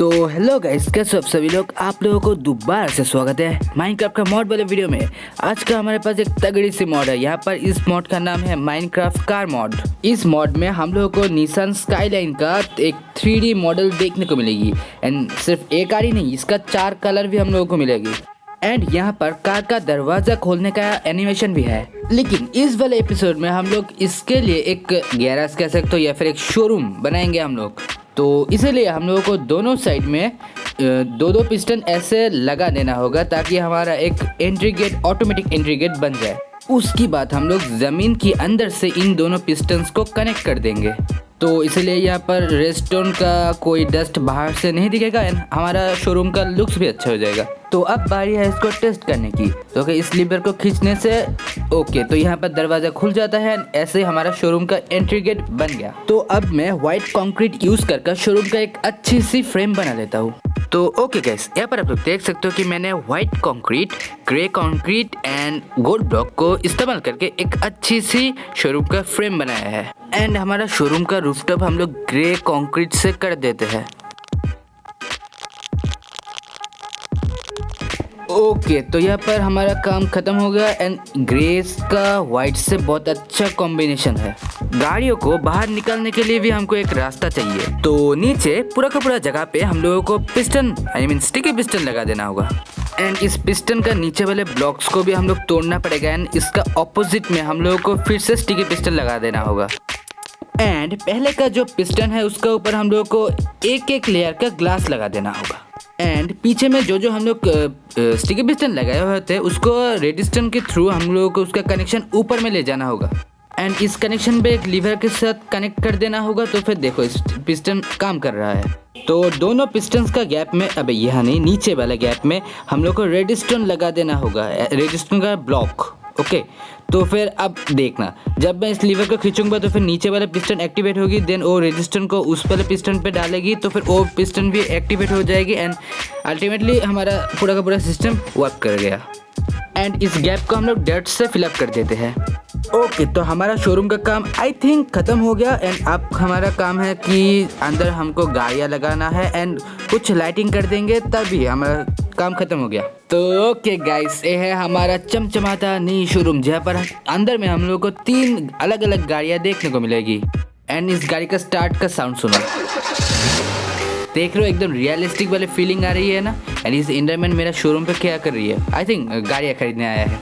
तो hello guys, कैसे हो आप सभी लोग। आप लोगों को दोबारा से स्वागत है माइनक्राफ्ट का मॉड वाले वीडियो में। आज का हमारे पास एक तगड़ी सी मॉड है। यहाँ पर इस मॉड का नाम है माइनक्राफ्ट कार मॉड। इस मॉड में हम लोगों को निसान स्काईलाइन का एक 3D मॉडल देखने को मिलेगी। एंड सिर्फ एक कार ही नहीं, इसका 4 कलर भी हम लोगों को मिलेगी। एंड यहाँ पर कार का दरवाजा खोलने का एनिमेशन भी है। लेकिन इस वाले एपिसोड में हम लोग इसके लिए एक गैराज कह सकते हो या फिर एक शोरूम बनाएंगे हम लोग। तो इसीलिए हम लोगों को दोनों साइड में दो पिस्टन ऐसे लगा देना होगा ताकि हमारा एक entry gate automatic entry gate बन जाए। उसकी बाद हम लोग ज़मीन के अंदर से इन दोनों पिस्टन्स को कनेक्ट कर देंगे। तो इसलिए यहाँ पर रेस्टोरेंट का कोई डस्ट बाहर से नहीं दिखेगा एंड हमारा शोरूम का लुक्स भी अच्छा हो जाएगा। तो अब बारी है इसको टेस्ट करने की। तो इस लीवर को खींचने से ओके, तो यहाँ पर दरवाज़ा खुल जाता है। ऐसे हमारा शोरूम का एंट्री गेट बन गया। तो अब मैं व्हाइट कंक्रीट यूज़ कर शोरूम का एक अच्छी सी फ्रेम बना लेता हूँ। तो ओके गाइस, यहाँ पर आप लोग देख सकते हो कि मैंने white concrete, grey concrete and gold block को इस्तेमाल करके एक अच्छी सी शोरूम का फ्रेम बनाया है। एंड हमारा शोरूम का रूफटॉप हम लोग ग्रे कंक्रीट से कर देते हैं। ओके, तो यहाँ पर हमारा काम खत्म हो गया। एंड ग्रेस का वाइट से बहुत अच्छा कॉम्बिनेशन है। गाड़ियों को बाहर निकालने के लिए भी हमको एक रास्ता चाहिए। तो नीचे पूरा का पूरा जगह पे हम लोगों को पिस्टन स्टिकी पिस्टन लगा देना होगा। एंड इस पिस्टन का नीचे वाले ब्लॉक्स को भी हम लोग तोड़ना पड़ेगा। एंड इसका ऑपोजिट में हम लोगों को फिर से स्टिकी पिस्टन लगा देना होगा। एंड पहले का जो पिस्टन है उसका ऊपर हम लोगों को एक एक लेयर का ग्लास लगा देना होगा। एंड पीछे में जो हम लोग स्टिकी पिस्टन लगाए हुए थे उसको रेडिस्टन के थ्रू हम लोगों को उसका कनेक्शन ऊपर में ले जाना होगा। एंड इस कनेक्शन पे एक लीवर के साथ कनेक्ट कर देना होगा। तो फिर देखो इस पिस्टन काम कर रहा है। तो दोनों पिस्टन्स का गैप में, अबे यहाँ नहीं, नीचे वाला गैप में हम लोग को रेडिस्टन लगा देना होगा, रेडिस्टन का ब्लॉक। ओके, तो फिर अब देखना, जब मैं इस लीवर को खींचूंगा तो फिर नीचे वाला पिस्टन एक्टिवेट होगी। देन वो रेजिस्टेंस को उस वाले पिस्टन पे डालेगी तो फिर वो पिस्टन भी एक्टिवेट हो जाएगी। एंड अल्टीमेटली हमारा पूरा का पूरा सिस्टम वर्क कर गया। एंड इस गैप को हम लोग डर्ट से फिलअप कर देते हैं। ओके, तो हमारा शोरूम का काम आई थिंक ख़त्म हो गया। एंड अब हमारा काम है कि अंदर हमको गाड़ियाँ लगाना है एंड कुछ लाइटिंग कर देंगे, तभी हमारा काम खत्म हो गया। तो ओके गाइस, ये है हमारा चमचमाता नई शोरूम जहाँ पर अंदर में हम लोग को 3 अलग अलग गाड़ियाँ देखने को मिलेगी। एंड इस गाड़ी का स्टार्ट का साउंड सुनो, देख रहे हो, एकदम रियलिस्टिक वाली फीलिंग आ रही है ना। एंड इस इंडरमैन मेरा शोरूम पे क्या कर रही है, आई थिंक गाड़ियाँ खरीदने आया है।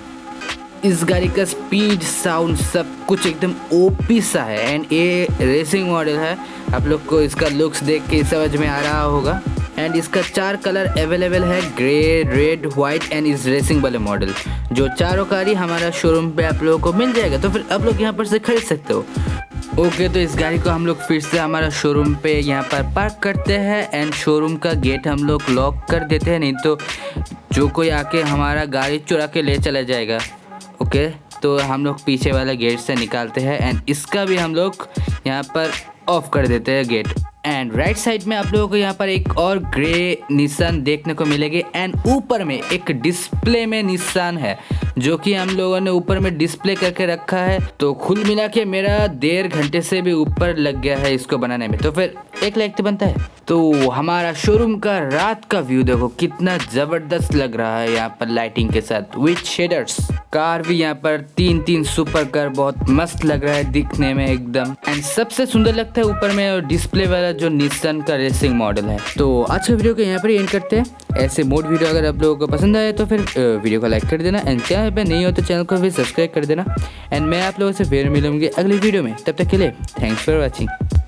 इस गाड़ी का स्पीड, साउंड सब कुछ एकदम ओपी सा है। एंड ये रेसिंग मॉडल है, आप लोग को इसका लुक्स देख के समझ में आ रहा होगा। एंड इसका 4 कलर अवेलेबल है, ग्रे, रेड, वाइट एंड इस रेसिंग वाले मॉडल। जो चारों कार हमारा शोरूम पे आप लोगों को मिल जाएगा। तो फिर आप लोग यहाँ पर से खरीद सकते हो। ओके, तो इस गाड़ी को हम लोग फिर से हमारा शोरूम पे यहाँ पर पार्क करते हैं। एंड शोरूम का गेट हम लोग लॉक कर देते हैं, नहीं तो जो कोई आके हमारा गाड़ी चुरा के ले चला जाएगा। ओके, तो हम लोग पीछे वाला गेट से निकालते हैं। एंड इसका भी हम लोग यहाँ पर ऑफ कर देते हैं गेट। एंड राइट साइड में आप लोगों को यहाँ पर एक और ग्रे निशान देखने को मिलेगी। एंड ऊपर में एक डिस्प्ले में निशान है जो कि हम लोगों ने ऊपर में डिस्प्ले करके रखा है। तो कुल मिला के मेरा 1.5 घंटे से भी ऊपर लग गया है इसको बनाने में। तो फिर 1 लाख तो बनता है। तो हमारा शोरूम का रात का व्यू देखो कितना जबरदस्त लग रहा है यहाँ पर लाइटिंग के साथ विथ शेडर्स। कार भी यहाँ पर 3 सुपर कार बहुत मस्त लग रहा है दिखने में एकदम। एंड सबसे सुंदर लगता है ऊपर में डिस्प्ले वाला जो निसान का रेसिंग मॉडल है। तो आज का वीडियो को यहाँ पर एंड करते हैं। ऐसे मोड वीडियो अगर आप लोगों को पसंद आए तो फिर वीडियो को लाइक कर देना। एंड चैनल पे नहीं हो तो चैनल को भी सब्सक्राइब कर देना। एंड मैं आप लोगों से फिर मिलूंगी अगली वीडियो में। तब तक के लिए थैंक्स फॉर वॉचिंग।